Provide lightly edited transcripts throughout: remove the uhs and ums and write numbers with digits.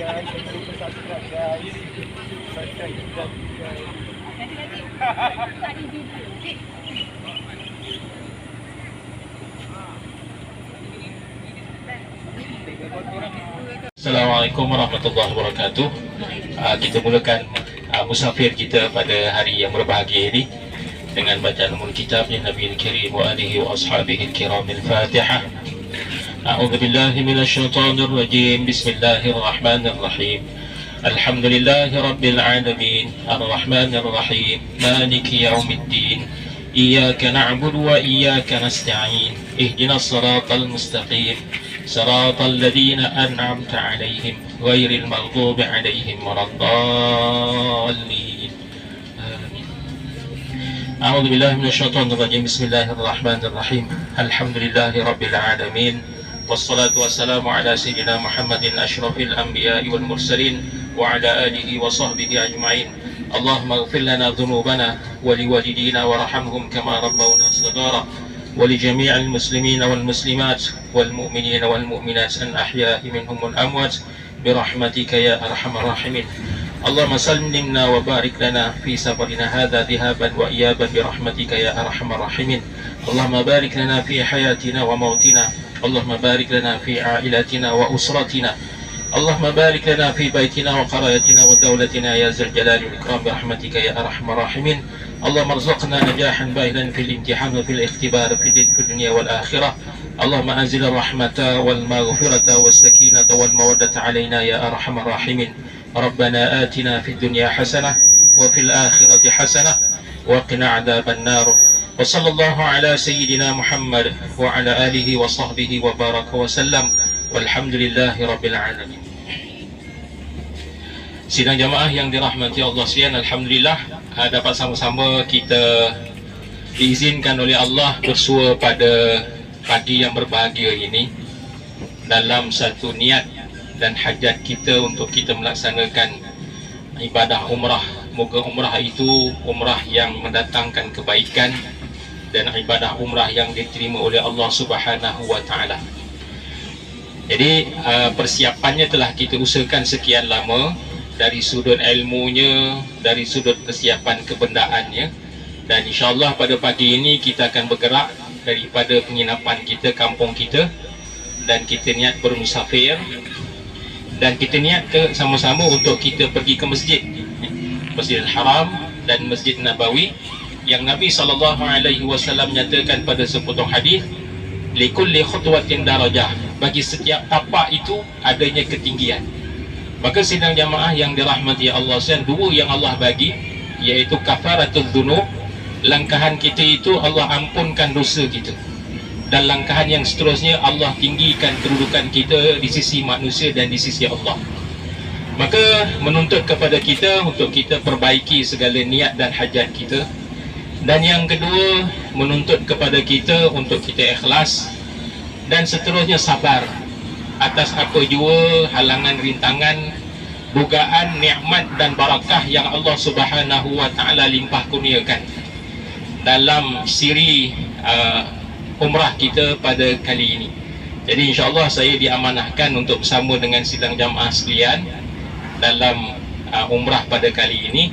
guys, jangan lupa subscribe guys. Subscribe guys. Assalamualaikum warahmatullahi wabarakatuh. Kita mulakan musafir kita pada hari yang berbahagia ini dengan bacaan umul kitab Nabi Al-Karim wa alihi wa ashabihi al-kiram al-Fatihah. A'udzu billahi minasy syaithanir rajim. Bismillahirrahmanirrahim. Alhamdulillahi rabbil alamin. Arrahmanir rahim. Maliki yaumiddin. Iyyaka na'budu wa iyyaka nasta'in. Ihdinas siratal mustaqim. صراط الذين أنعمت عليهم غير المغضوب عليهم ولا الضالين آمين. أعوذ بالله من الشيطان الرجيم. بسم الله الرحمن الرحيم. الحمد لله رب العالمين والصلاة والسلام على سيدنا محمد أشرف الأنبياء والمرسلين وعلى آله وصحبه أجمعين. اللهم اغفر لنا ذنوبنا ولوالدينا وارحمهم كما ربونا صغارا ولجميع المسلمين والمسلمات والمؤمنين والمؤمنات الأحياء منهم والأموات برحمتك يا أرحم الراحمين. اللهم سلمنا وبارك لنا في سفرنا هذا ذهابا وإيابا برحمتك يا أرحم الراحمين. اللهم بارك لنا في حياتنا وموتنا. اللهم بارك لنا في عائلتنا وأسرتنا. اللهم بارك لنا في بيتنا وقريتنا ودولتنا يا ذا الجلال والإكرام برحمتك يا أرحم الراحمين. اللهم ارزقنا نجاحا باهلا في الامتحان وفي الاختبار في الدنيا والآخرة. اللهم أنزل الرحمة والمغفرة والسكينة والمودة علينا يا أرحم الراحمين. ربنا آتنا في الدنيا حسنة وفي الآخرة حسنة وقنا عذاب النار. وصلى الله على سيدنا محمد وعلى آله وصحبه وبارك وسلم والحمد لله رب العالمين. Sidang jamaah yang dirahmati Allah sekalian, alhamdulillah dapat sama-sama kita diizinkan oleh Allah bersua pada pagi yang berbahagia ini dalam satu niat dan hajat kita untuk kita melaksanakan ibadah umrah. Moga umrah itu umrah yang mendatangkan kebaikan dan ibadah umrah yang diterima oleh Allah Subhanahu wa taala. Jadi persiapannya telah kita usahakan sekian lama, dari sudut ilmunya, dari sudut persiapan kebendaannya, dan insyaAllah pada pagi ini kita akan bergerak daripada penginapan kita, kampung kita, dan kita niat bermusafir, dan kita niat sama-sama untuk kita pergi ke masjid, Masjidil Haram dan Masjid Nabawi yang Nabi SAW nyatakan pada sepotong hadis, likulli khutwatin darajah, bagi setiap tapak itu adanya ketinggian. Maka sidang jamaah yang dirahmati Allah sekalian, dua yang Allah bagi, iaitu kafaratul dzunub, langkahan kita itu Allah ampunkan dosa kita, dan langkahan yang seterusnya Allah tinggikan kedudukan kita di sisi manusia dan di sisi Allah. Maka menuntut kepada kita untuk kita perbaiki segala niat dan hajat kita. Dan yang kedua, menuntut kepada kita untuk kita ikhlas dan seterusnya sabar atas apa jua halangan, rintangan, dugaan, nikmat dan barakah yang Allah Subhanahu wa taala limpah kurniakan dalam siri umrah kita pada kali ini. Jadi insya-Allah saya diamanahkan untuk bersama dengan sidang jamaah sekalian dalam umrah pada kali ini.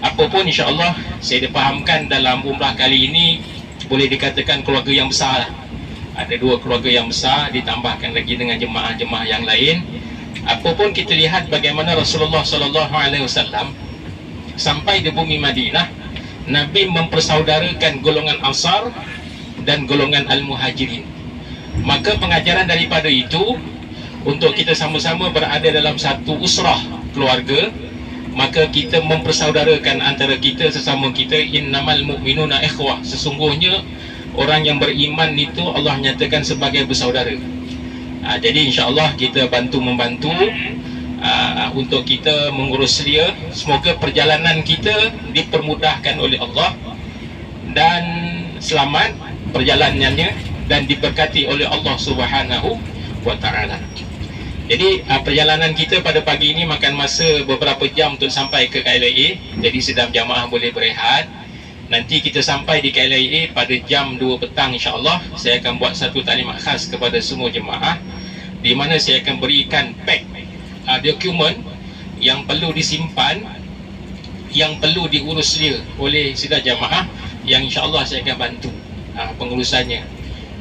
Apapun insya-Allah saya dipahamkan dalam umrah kali ini boleh dikatakan keluarga yang besar. Ada dua keluarga yang besar, ditambahkan lagi dengan jemaah-jemaah yang lain. Apapun kita lihat bagaimana Rasulullah SAW sampai di bumi Madinah, Nabi mempersaudarakan golongan Ansar dan golongan Al-Muhajirin. Maka pengajaran daripada itu, untuk kita sama-sama berada dalam satu usrah keluarga, maka kita mempersaudarakan antara kita sesama kita. Innamal mu'minuna ikhwah, sesungguhnya orang yang beriman itu Allah nyatakan sebagai bersaudara. Jadi insya-Allah kita bantu-membantu untuk kita mengurus dia. Semoga perjalanan kita dipermudahkan oleh Allah dan selamat perjalanannya dan diberkati oleh Allah Subhanahu wa taala. Jadi perjalanan kita pada pagi ini makan masa beberapa jam untuk sampai ke KLIA. Jadi sedang jamaah boleh berehat. Nanti kita sampai di KLIA pada jam 2 petang insya-Allah. Saya akan buat satu taklimat khas kepada semua jemaah, di mana saya akan berikan pack dokumen yang perlu disimpan, yang perlu diurus dia oleh sidang jamaah, yang insya-Allah saya akan bantu pengurusannya.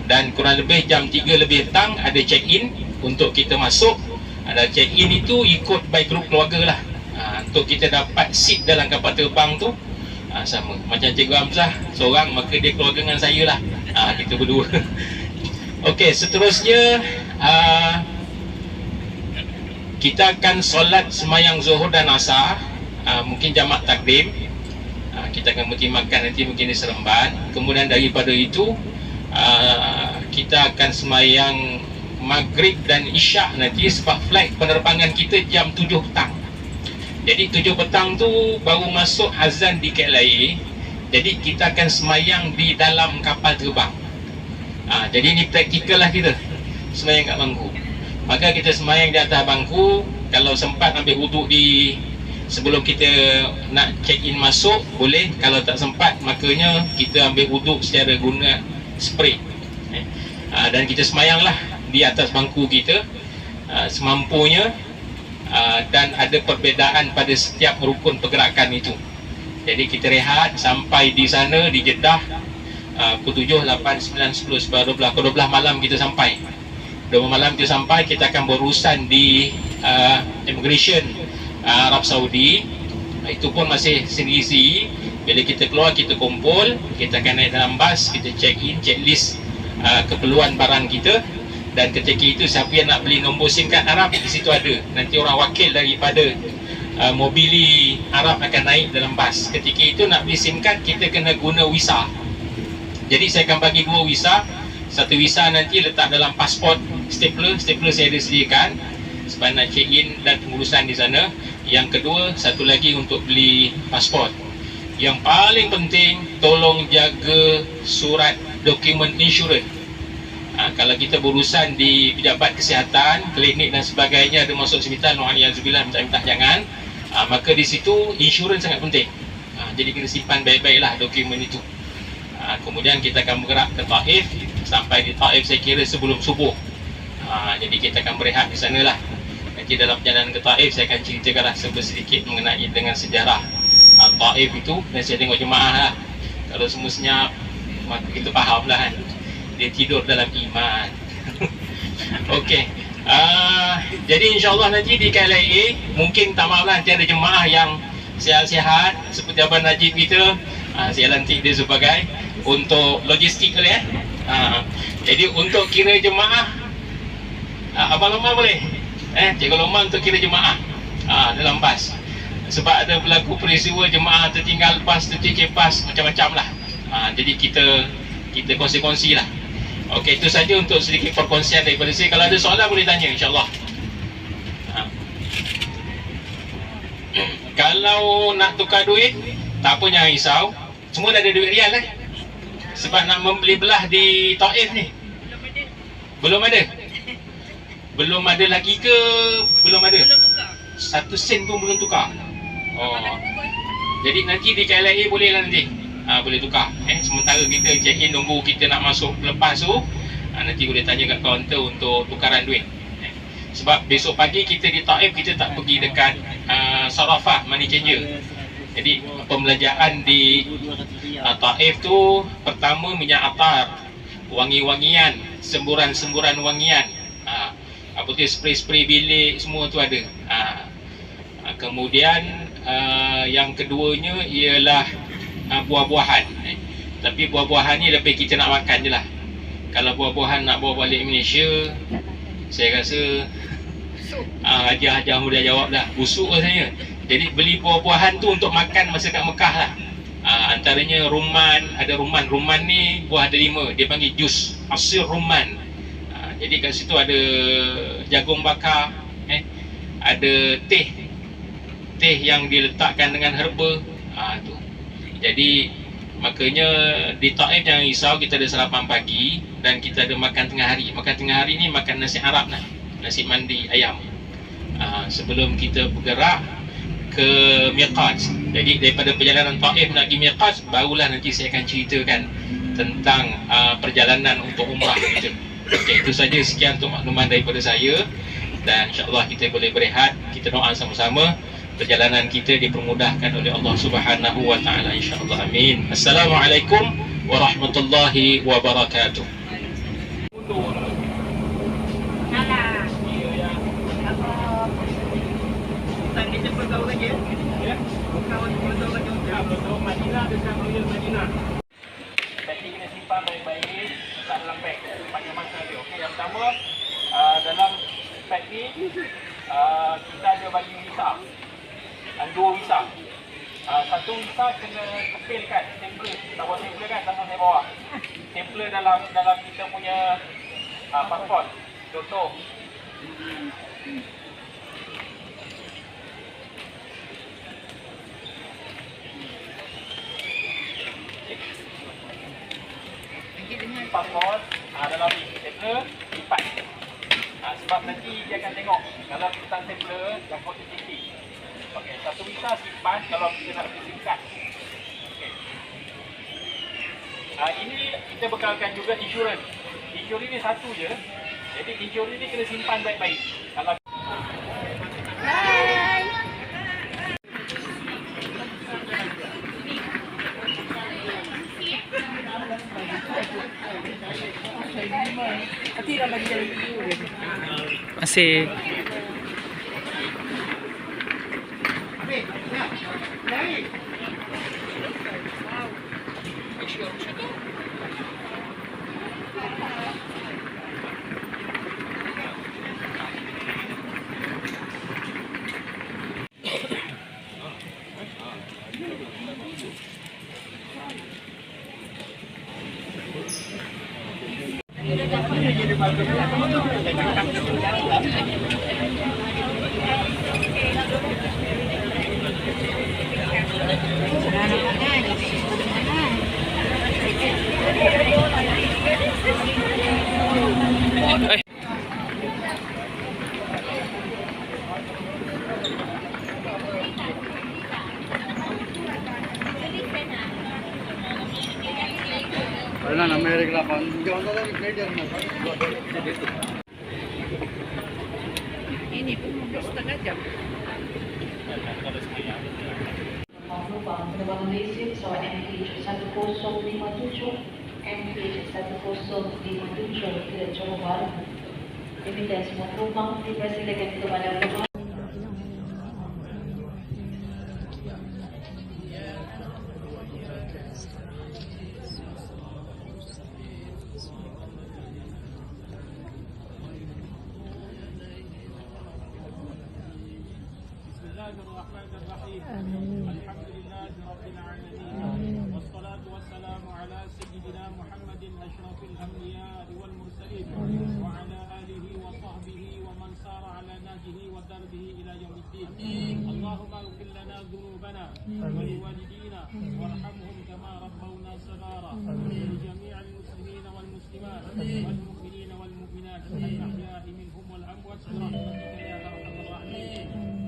Dan kurang lebih jam 3 lebih petang ada check-in untuk kita masuk. Ada check-in itu ikut by group keluarga lah. Untuk kita dapat seat dalam kapal terbang tu sama macam Cikgu Hamzah seorang, maka dia keluarga dengan saya lah, kita berdua. Okey, seterusnya kita akan solat semayang Zuhur dan Asar, mungkin jamak takdim. Kita akan bertimakan nanti mungkin di Seremban. Kemudian daripada itu kita akan semayang Maghrib dan Isyak nanti, sebab flight penerbangan kita jam 7 petang. Jadi 7 petang tu baru masuk azan di KLIA. Jadi kita akan semayang di dalam kapal terbang. Jadi ini praktikal lah kita semayang kat bangku. Maka kita semayang di atas bangku. Kalau sempat ambil wuduk di sebelum kita nak check in masuk, boleh. Kalau tak sempat, makanya kita ambil wuduk secara guna spray. Dan kita semayang lah di atas bangku kita semampunya. Dan ada perbezaan pada setiap rukun pergerakan itu. Jadi kita rehat sampai di sana di Jeddah pukul 7, 8, 9, 10, 11, 12. Pukul 12 malam kita sampai. 12 malam kita sampai, kita akan berurusan di immigration Arab Saudi. Itu pun masih sendiri. Bila kita keluar, kita kumpul, kita akan naik dalam bas, kita check in, checklist keperluan barang kita. Dan ketika itu siapa yang nak beli nombor SIM kad Arab, di situ ada. Nanti orang wakil daripada Mobili Arab akan naik dalam bas. Ketika itu nak beli SIM kad, kita kena guna visa. Jadi saya akan bagi 2 visa. Satu visa nanti letak dalam pasport stapler saya ada sediakan sebab nak check in dan pengurusan di sana. Yang kedua, satu lagi untuk beli pasport. Yang paling penting, tolong jaga surat dokumen insurans. Kalau kita berurusan di pejabat kesihatan, klinik dan sebagainya, ada masuk hospital, nu'aniyazubillah, minta jangan, maka di situ insurans sangat penting. Jadi kita simpan baik-baiklah dokumen itu. Kemudian kita akan bergerak ke Taif. Sampai di Taif saya kira sebelum subuh. Jadi kita akan berehat di sana lah. Nanti dalam perjalanan ke Taif saya akan ceritakanlah sedikit mengenai dengan sejarah Taif itu. Dan saya tengok jemaah lah, kalau semua senyap, maka kita faham lah kan, dia tidur dalam iman. Okey. Jadi insyaAllah nanti di KLIA, mungkin tak maaf lah, nanti ada jemaah yang sihat-sihat seperti Abang Najib kita. Saya lantik dia sebagai untuk logistik kali jadi untuk kira jemaah, Abang Lomang boleh? Cikgu Lomang untuk kira jemaah dalam bas. Sebab ada berlaku peristiwa jemaah tertinggal pas, tercicir pas, macam-macam lah. Jadi kita kongsi-kongsi lah. Okey, itu saja untuk sedikit perkongsian daripada saya. Kalau ada soalan boleh tanya, insyaAllah. Kalau nak tukar duit, tak apa, jangan risau. Semua dah ada duit rial lah. Sebab nak membeli belah di Taif ni belum ada. Belum ada lagi ke? Belum ada. 1 sen pun belum tukar. Jadi nanti di KLIA boleh lah nanti. Boleh tukar. Sementara kita check in, nunggu kita nak masuk lepas tu, nanti boleh tanya kat kaunter untuk tukaran duit. Sebab besok pagi kita di Taif, kita tak pergi dekat Sarafah money changer. Jadi pembelanjaan di Taif tu, pertama minyak atar, wangi-wangian, semburan-semburan wangian, apa tu, spray-spray bilik, semua tu ada. Kemudian yang keduanya ialah buah-buahan. Tapi buah-buahan ni lebih kita nak makan je lah. Kalau buah-buahan nak bawa balik Malaysia, saya rasa Hajah mudah jawab dah, busuk rasanya. Jadi beli buah-buahan tu untuk makan masa kat Mekah lah. Antaranya rumman, ada rumman. Rumman ni buah ada 5, dia panggil jus asir rumman. Jadi kat situ ada jagung bakar, ada teh yang diletakkan dengan herba. Tu. Jadi makanya di Taif jangan risau, kita ada sarapan pagi dan kita ada makan tengah hari. Makan tengah hari ni makan nasi Arab lah, nasi mandi ayam. Sebelum kita bergerak ke miqat. Jadi daripada perjalanan Taif nak pergi miqat, barulah nanti saya akan ceritakan tentang perjalanan untuk umrah kita. Okey, itu saja, sekian untuk makluman daripada saya. dan insya-Allah kita boleh berehat. Kita doa sama-sama perjalanan kita dipermudahkan oleh Allah Subhanahu wa taala insya-Allah. Amin. Assalamualaikum warahmatullahi wabarakatuh. Kita beritahu lagi ya. Kawan beritahu lagi untuk Madinah dengan Royal Madinah. Packing kena simpan baik-baik letak dalam beg panjang masa dia. Okey, yang pertama dalam beg ni kita ada bagi visa. Dua visa. Satu visa kena kepilkan stempler. Tak bawa stempler kan, sama saya bawa. Stempler dalam kita punya pasport. Contoh. Pasport dalam stempler lipat. Sebab nanti dia akan tengok kalau kita tak stempler dan positivity. Okey, satu visa simpan kalau kita nak singkat. Okey. Ini kita bekalkan juga insurans. Insurans ni satu je. Jadi insurans ni kena simpan baik-baik. Kalau Masih. Ini pun 1,5 jam. Penerbangan Malaysia pesawat MH1057 MH1057 ke Johor Bahru. Demikian semua penumpang dipersilakan kepada penumpang. Bismillahirrahmanirrahim. Alhamdulillahirabbil alamin. Wassalatu wassalamu ala sayyidina Muhammadin asyrafil anbiya'i wal mursalin wa ala alihi wa sahbihi wa man sara ala nahjihi wa darbihi ila yaumiddin. Allahumma ighfir lana dhunubana wa liwalidina warhamhum kama rabbawna saghara. Li jami'il muslimina wal muslimat wal mu'minina wal mu'minat al-ahya'i minhum wal amwat bi rahmatika ya arhamar rahimin.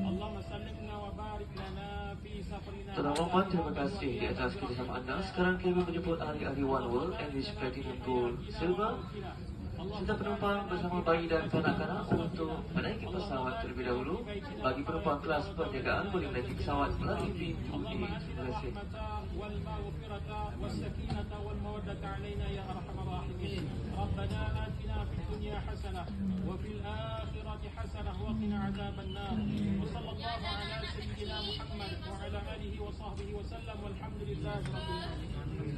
Allahumma sallimna wa barik lana fi safrina. Tuan Muhammad, terima kasih di atas kerjasama anda. Sekarang kami menjemput ahli-ahli One World, English Platinum Gold Silver. Serta penumpang bersama bayi dan kanak-kanak untuk menaiki pesawat terlebih dahulu. Bagi penumpang kelas perniagaan boleh menaiki pesawat melalui pintu A. Terima kasih. ربنا آتنا في الدنيا حسنة وفي الآخرة حسنة وقنا عذاب النار وصلى الله على سيدنا محمد وعلى آله وصحبه وسلم والحمد لله رب العالمين.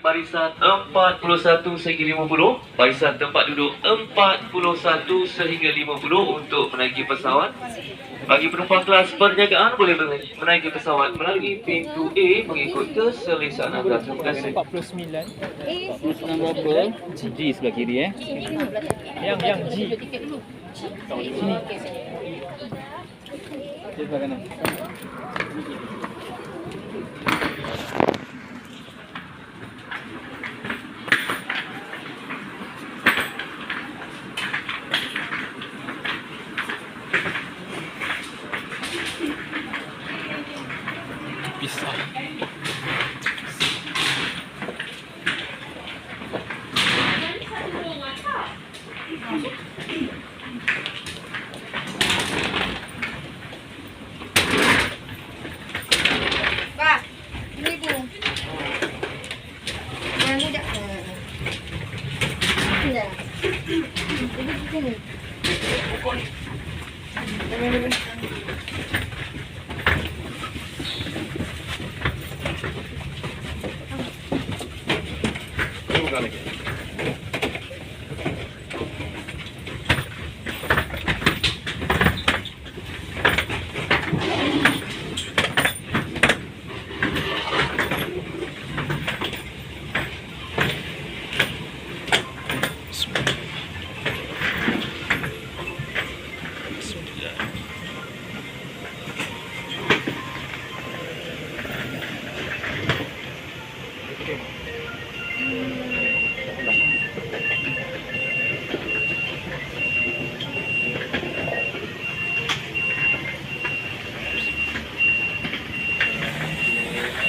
Barisan 41 sehingga 50, barisan tempat duduk 41 sehingga 50 untuk menaiki pesawat. Bagi penumpang kelas perniagaan boleh menaiki pesawat melalui pintu A mengikut keselesaan anda. Terima kasih. 49. 49 berapa? G sebelah kiri Yang G. Sini. Sebelah kanan. pisah. Pak, ini Bu. Yang muda. Sudah. Jadi di sini.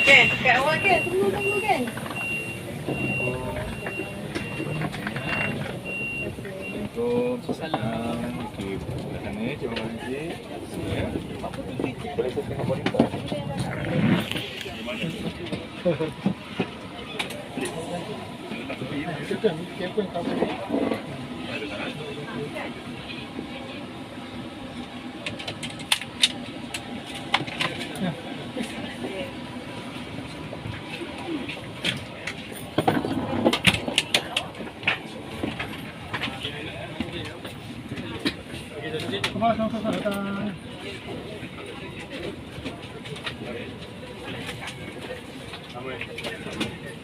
Kan, kat awal kan, tunggu kan. Assalamualaikum. Okey, kat sana terima kasih. Ya. Boleh saya tengok boneka?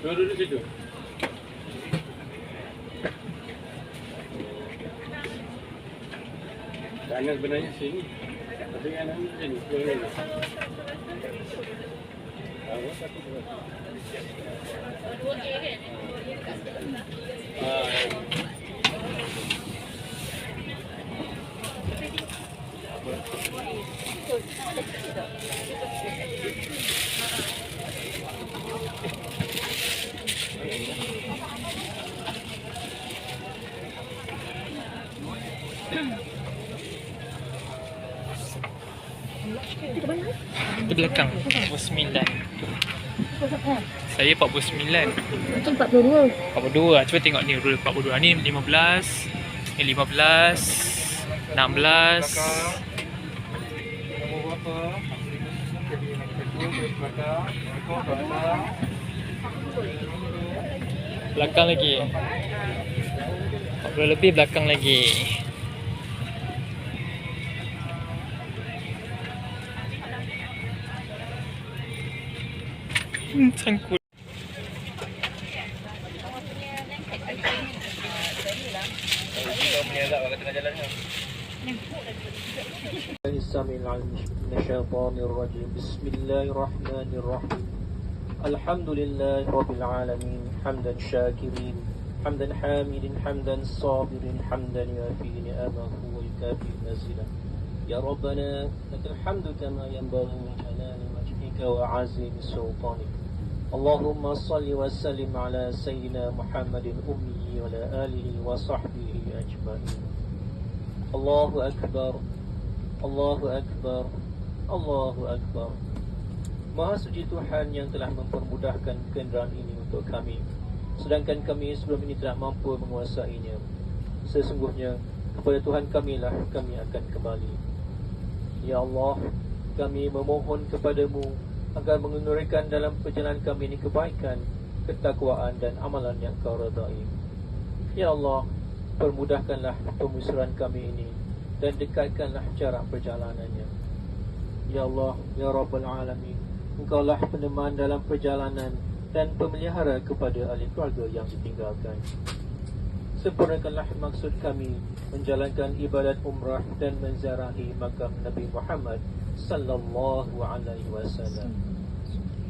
Duduk situ. Kanan sebenarnya sini. Tapi kanan sini. Di belakang 49. Saya 49. Macam 42. 42 lah. Cuba tengok ni rule 42. Ni 15. Ni 15. 16. Belakang lagi. 40 lebih belakang lagi. Sangkut. من الشيطان الرجيم بسم الله الرحمن الرحيم الحمد لله رب العالمين حمدا شاكرين حمدا حامد حمدا صابر حمدا يوافي نعمه والكافي نزلا يا ربنا لك الحمد كما ينبغي لجلال وجهك وعظيم سلطانك اللهم صل وسلم على سيدنا محمد الأمي وعلى آله وصحبه أجمعين الله أكبر Allahu Akbar, Allahu Akbar. Maha suci Tuhan yang telah mempermudahkan kenderaan ini untuk kami, sedangkan kami sebelum ini tidak mampu menguasainya. Sesungguhnya kepada Tuhan kamilah kami akan kembali. Ya Allah, kami memohon kepadamu agar mengenurikan dalam perjalanan kami ini kebaikan, ketakwaan dan amalan yang kau redai. Ya Allah, permudahkanlah pemusuran kami ini dan dekatkanlah jarak perjalanannya. Ya Allah, Ya Rabbal Alamin, Engkaulah peneman dalam perjalanan dan pemelihara kepada ahli keluarga yang ditinggalkan. Sempurnakanlah maksud kami menjalankan ibadat umrah dan menziarahi makam Nabi Muhammad sallallahu alaihi wasallam.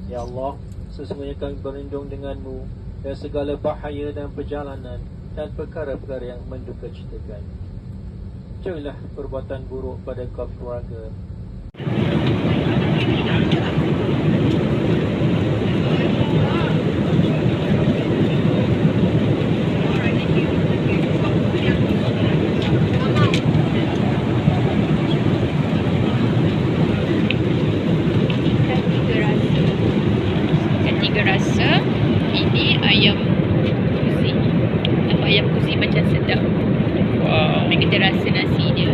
Ya Allah, sesungguhnya kami berlindung denganmu dari segala bahaya dan perjalanan dan perkara-perkara yang mendukacitakan. Jauhilah perbuatan buruk pada kaum keluarga. kita rasa nasi dia.